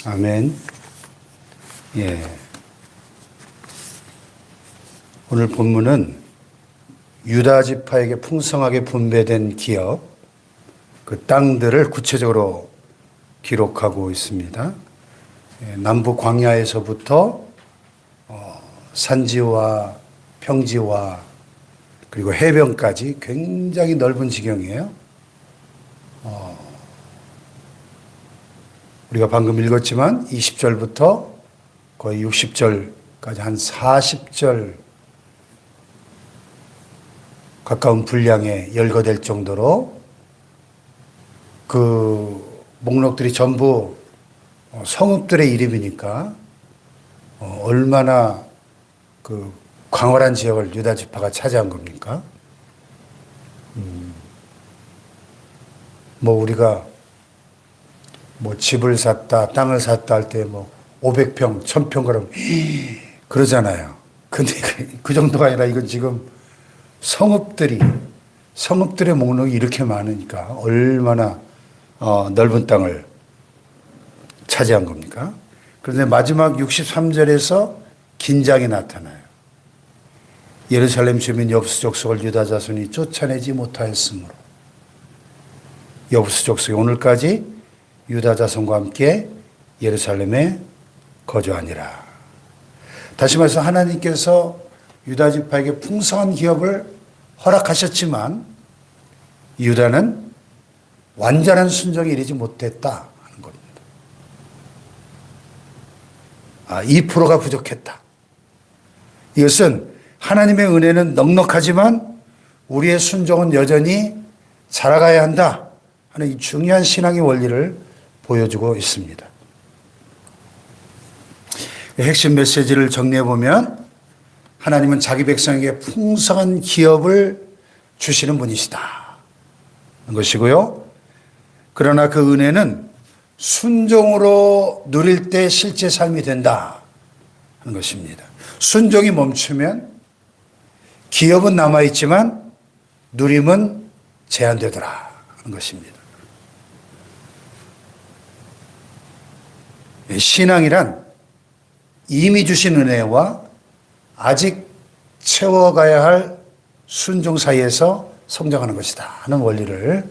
아멘. 예. 오늘 본문은 유다 지파에게 풍성하게 분배된 기업, 그 땅들을 구체적으로 기록하고 있습니다. 남부 광야에서부터 산지와 평지와 그리고 해변까지 굉장히 넓은 지경이에요. 우리가 방금 읽었지만 20절부터 거의 60절까지 한 40절 가까운 분량에 열거될 정도로 그 목록들이 전부 성읍들의 이름이니까 얼마나 그 광활한 지역을 유다 지파가 차지한 겁니까? 우리가 집을 샀다, 땅을 샀다 할 때 500평, 1000평 그러잖아요. 근데 그 정도가 아니라 이건 지금 성읍들의 목록이 이렇게 많으니까 얼마나 넓은 땅을 차지한 겁니까? 그런데 마지막 63절에서 긴장이 나타나요. 예루살렘 주민 여부수 족속을 유다 자손이 쫓아내지 못하였으므로 여부수 족속이 오늘까지 유다 자손과 함께 예루살렘에 거주하니라. 다시 말해서 하나님께서 유다 지파에게 풍성한 기업을 허락하셨지만 유다는 완전한 순종에 이르지 못했다 하는 겁니다. 2%가 부족했다. 이것은 하나님의 은혜는 넉넉하지만 우리의 순종은 여전히 자라가야 한다 하는 이 중요한 신앙의 원리를 보여주고 있습니다. 핵심 메시지를 정리해보면 하나님은 자기 백성에게 풍성한 기업을 주시는 분이시다 하는 것이고요. 그러나 그 은혜는 순종으로 누릴 때 실제 삶이 된다 하는 것입니다. 순종이 멈추면 기업은 남아있지만 누림은 제한되더라 하는 것입니다. 신앙이란 이미 주신 은혜와 아직 채워가야 할 순종 사이에서 성장하는 것이다 하는 원리를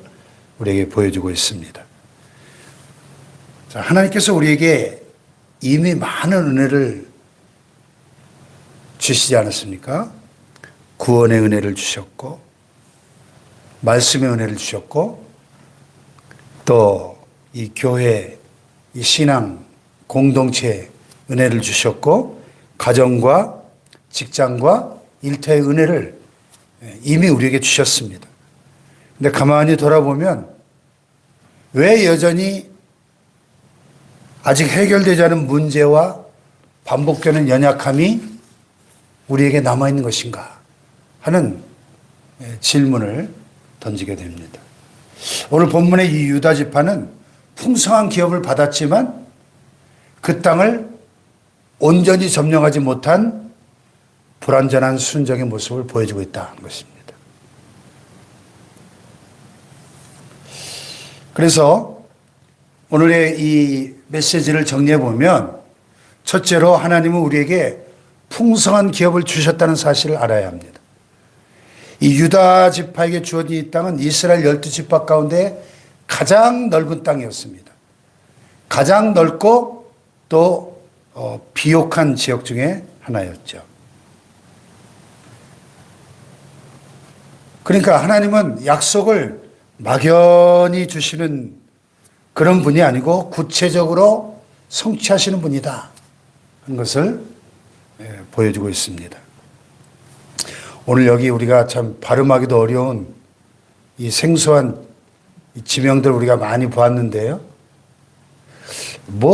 우리에게 보여주고 있습니다. 자, 하나님께서 우리에게 이미 많은 은혜를 주시지 않았습니까? 구원의 은혜를 주셨고 말씀의 은혜를 주셨고 또 이 교회, 이 신앙 공동체 은혜를 주셨고 가정과 직장과 일터의 은혜를 이미 우리에게 주셨습니다. 근데 가만히 돌아보면 왜 여전히 아직 해결되지 않은 문제와 반복되는 연약함이 우리에게 남아있는 것인가 하는 질문을 던지게 됩니다. 오늘 본문의 이 유다 지파는 풍성한 기업을 받았지만 그 땅을 온전히 점령하지 못한 불완전한 순종의 모습을 보여주고 있다는 것입니다. 그래서 오늘의 이 메시지를 정리해 보면 첫째로 하나님은 우리에게 풍성한 기업을 주셨다는 사실을 알아야 합니다. 이 유다 지파에게 주어진 이 땅은 이스라엘 12지파 가운데 가장 넓은 땅이었습니다. 가장 넓고 또 비옥한 지역 중에 하나였죠. 그러니까 하나님은 약속을 막연히 주시는 그런 분이 아니고 구체적으로 성취하시는 분이다 하는 것을 보여주고 있습니다. 오늘 여기 우리가 참 발음하기도 어려운 이 생소한 지명들 우리가 많이 보았는데요.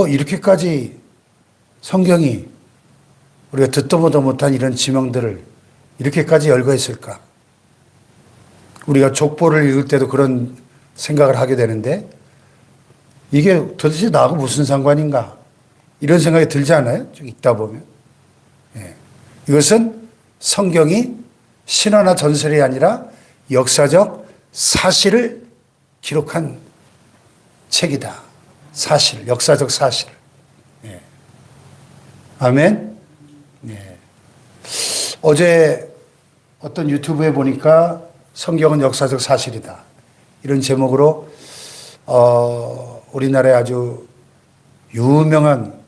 이렇게까지 성경이 우리가 듣도 보도 못한 이런 지명들을 이렇게까지 열거했을까? 우리가 족보를 읽을 때도 그런 생각을 하게 되는데 이게 도대체 나하고 무슨 상관인가? 이런 생각이 들지 않아요? 좀 읽다 보면. 이것은 성경이 신화나 전설이 아니라 역사적 사실을 기록한 책이다. 사실, 역사적 사실. 아멘. 네. 어제 어떤 유튜브에 보니까 성경은 역사적 사실이다, 이런 제목으로 우리나라의 아주 유명한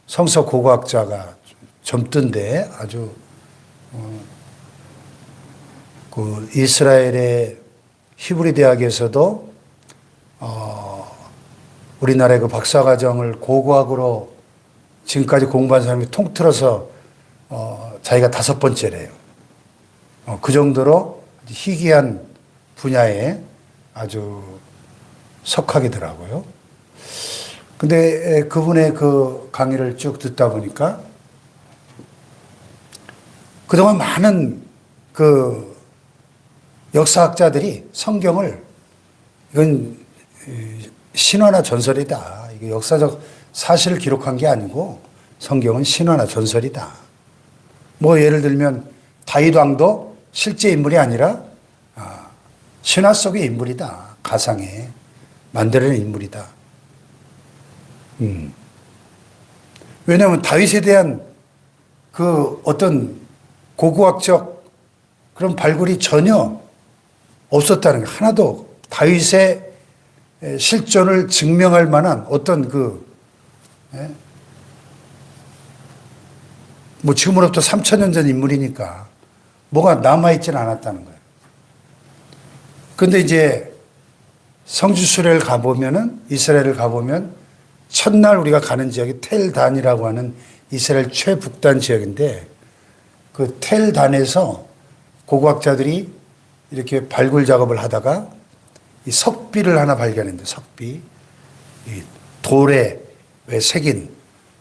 성서 고고학자가 젊던데 아주 그 이스라엘의 히브리 대학에서도 우리나라의 그 박사과정을 고고학으로 지금까지 공부한 사람이 통틀어서 자기가 5번째래요. 그 정도로 아주 희귀한 분야에 아주 석학이더라고요. 근데 그분의 그 강의를 쭉 듣다 보니까 그동안 많은 그 역사학자들이 성경을 이건 신화나 전설이다, 이게 역사적 사실을 기록한 게 아니고 성경은 신화나 전설이다. 뭐 예를 들면 다윗 왕도 실제 인물이 아니라 신화 속의 인물이다, 가상에 만들어낸 인물이다. 왜냐하면 다윗에 대한 그 어떤 고고학적 그런 발굴이 전혀 없었다는 게, 하나도 다윗의 실존을 증명할 만한 어떤 뭐 지금으로부터 3,000년 전 인물이니까 뭐가 남아있지는 않았다는 거예요. 근데 이제 성지순례를 가보면은, 이스라엘을 가보면 첫날 우리가 가는 지역이 텔단이라고 하는 이스라엘 최북단 지역인데, 그 텔단에서 고고학자들이 이렇게 발굴 작업을 하다가 이 석비를 하나 발견했는데, 석비, 이 돌에 왜 새긴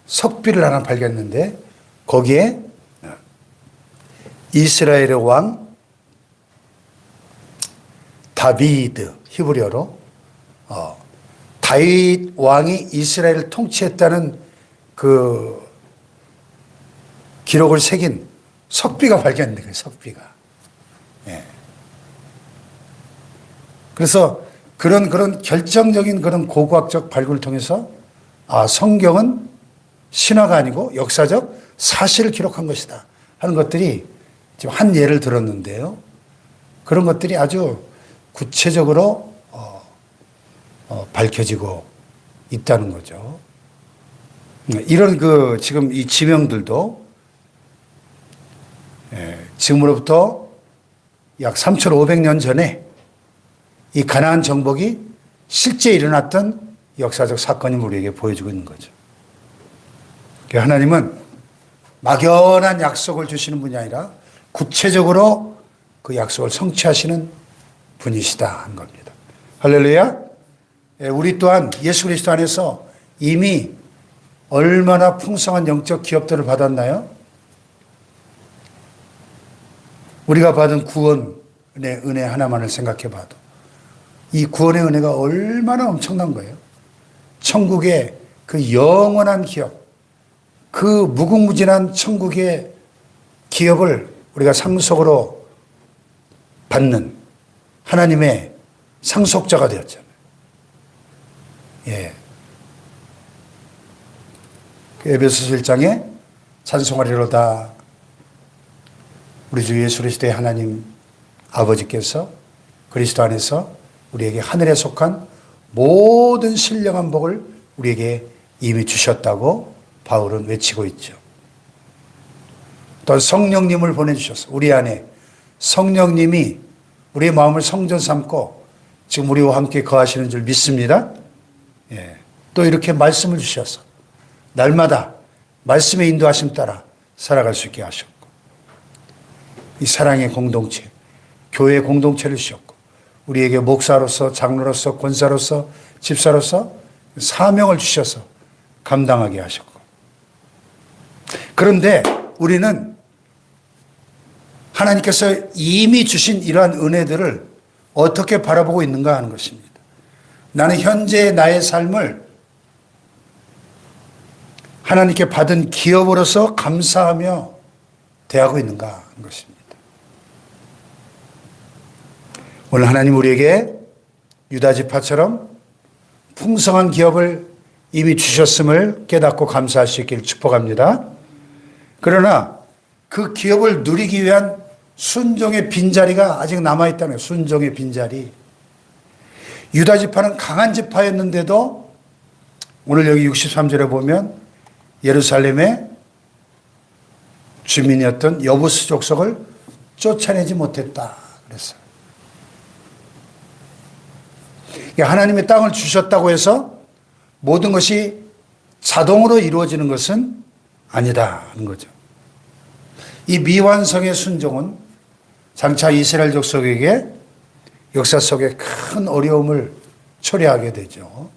석비를 하나 발견했는데, 거기에 이스라엘의 왕 다비드, 히브리어로 다윗 왕이 이스라엘을 통치했다는 그 기록을 새긴 석비가 발견된 거예요. 석비가. 예. 그래서 그런 결정적인 그런 고고학적 발굴을 통해서 성경은 신화가 아니고 역사적 사실을 기록한 것이다 하는 것들이 지금 한 예를 들었는데요. 그런 것들이 아주 구체적으로 밝혀지고 있다는 거죠. 이런 지금 이 지명들도 지금으로부터 약 3,500년 전에 이 가나안 정복이 실제 일어났던 역사적 사건임을 우리에게 보여주고 있는 거죠. 하나님은 막연한 약속을 주시는 분이 아니라 구체적으로 그 약속을 성취하시는 분이시다 하는 겁니다. 할렐루야. 우리 또한 예수 그리스도 안에서 이미 얼마나 풍성한 영적 기업들을 받았나요? 우리가 받은 구원의 은혜 하나만을 생각해 봐도 이 구원의 은혜가 얼마나 엄청난 거예요. 천국의 그 영원한 기업, 그 무궁무진한 천국의 기업을 우리가 상속으로 받는 하나님의 상속자가 되었잖아요. 예. 에베소서 1장에 찬송하리로다, 우리 주 예수 그리스도의 하나님 아버지께서 그리스도 안에서 우리에게 하늘에 속한 모든 신령한 복을 우리에게 이미 주셨다고 바울은 외치고 있죠. 또 성령님을 보내주셔서 우리 안에 성령님이 우리의 마음을 성전 삼고 지금 우리와 함께 거하시는 줄 믿습니다. 예. 또 이렇게 말씀을 주셔서 날마다 말씀의 인도하심 따라 살아갈 수 있게 하셨고, 이 사랑의 공동체, 교회 공동체를 주셨고, 우리에게 목사로서, 장로로서, 권사로서, 집사로서 사명을 주셔서 감당하게 하셨고, 그런데 우리는 하나님께서 이미 주신 이러한 은혜들을 어떻게 바라보고 있는가 하는 것입니다. 나는 현재 나의 삶을 하나님께 받은 기업으로서 감사하며 대하고 있는가 하는 것입니다. 오늘 하나님 우리에게 유다 지파처럼 풍성한 기업을 이미 주셨음을 깨닫고 감사할 수 있기를 축복합니다. 그러나 그 기업을 누리기 위한 순종의 빈자리가 아직 남아있다는 거예요. 순종의 빈자리. 유다 지파는 강한 지파였는데도 오늘 여기 63절에 보면 예루살렘의 주민이었던 여부스 족속을 쫓아내지 못했다 그랬어요. 하나님의 땅을 주셨다고 해서 모든 것이 자동으로 이루어지는 것은 아니다 하는 거죠. 이 미완성의 순종은 장차 이스라엘 족속에게 역사 속에 큰 어려움을 초래하게 되죠.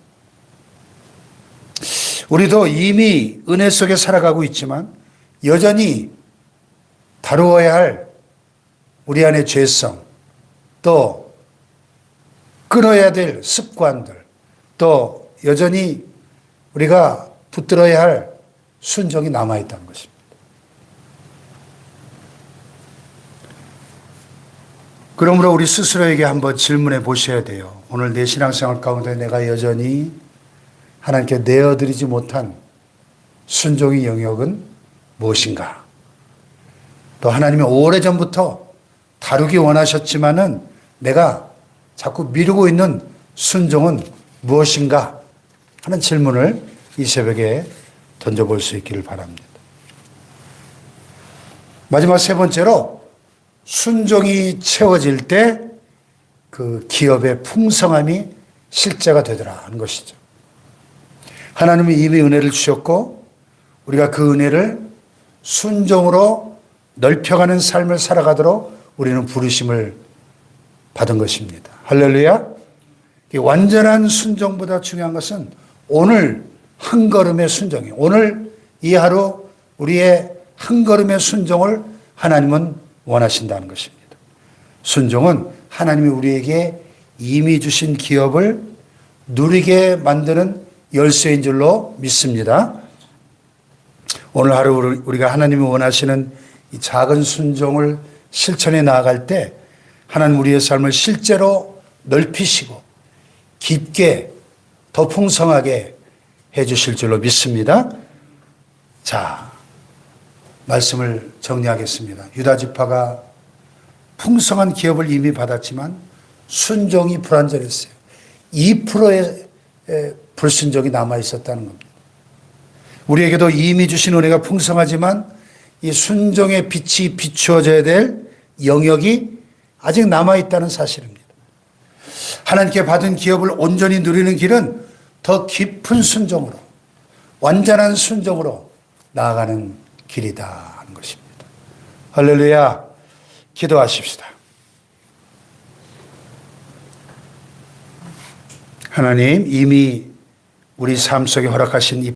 우리도 이미 은혜 속에 살아가고 있지만 여전히 다루어야 할 우리 안의 죄성, 또 끊어야 될 습관들, 또 여전히 우리가 붙들어야 할 순종이 남아있다는 것입니다. 그러므로 우리 스스로에게 한번 질문해 보셔야 돼요. 오늘 내 신앙생활 가운데 내가 여전히 하나님께 내어드리지 못한 순종의 영역은 무엇인가? 또 하나님이 오래전부터 다루기 원하셨지만은 내가 자꾸 미루고 있는 순종은 무엇인가? 하는 질문을 이 새벽에 던져볼 수 있기를 바랍니다. 마지막 세 번째로 순종이 채워질 때 그 기업의 풍성함이 실제가 되더라 하는 것이죠. 하나님이 이미 은혜를 주셨고 우리가 그 은혜를 순종으로 넓혀가는 삶을 살아가도록 우리는 부르심을 받은 것입니다. 할렐루야. 완전한 순종보다 중요한 것은 오늘 한 걸음의 순종이에요. 오늘 이 하루 우리의 한 걸음의 순종을 하나님은 원하신다는 것입니다. 순종은 하나님이 우리에게 이미 주신 기업을 누리게 만드는 열쇠인 줄로 믿습니다. 오늘 하루 우리가 하나님이 원하시는 이 작은 순종을 실천해 나아갈 때 하나님 우리의 삶을 실제로 넓히시고 깊게 더 풍성하게 해 주실 줄로 믿습니다. 자, 말씀을 정리하겠습니다. 유다 지파가 풍성한 기업을 이미 받았지만 순종이 불완전했어요. 2%의 불순종이 남아 있었다는 겁니다. 우리에게도 이미 주신 은혜가 풍성하지만 이 순종의 빛이 비추어져야 될 영역이 아직 남아 있다는 사실입니다. 하나님께 받은 기업을 온전히 누리는 길은 더 깊은 순종으로, 완전한 순종으로 나아가는 길이다 하는 것입니다. 할렐루야. 기도하십시다. 하나님, 이미 우리 삶 속에 허락하신 이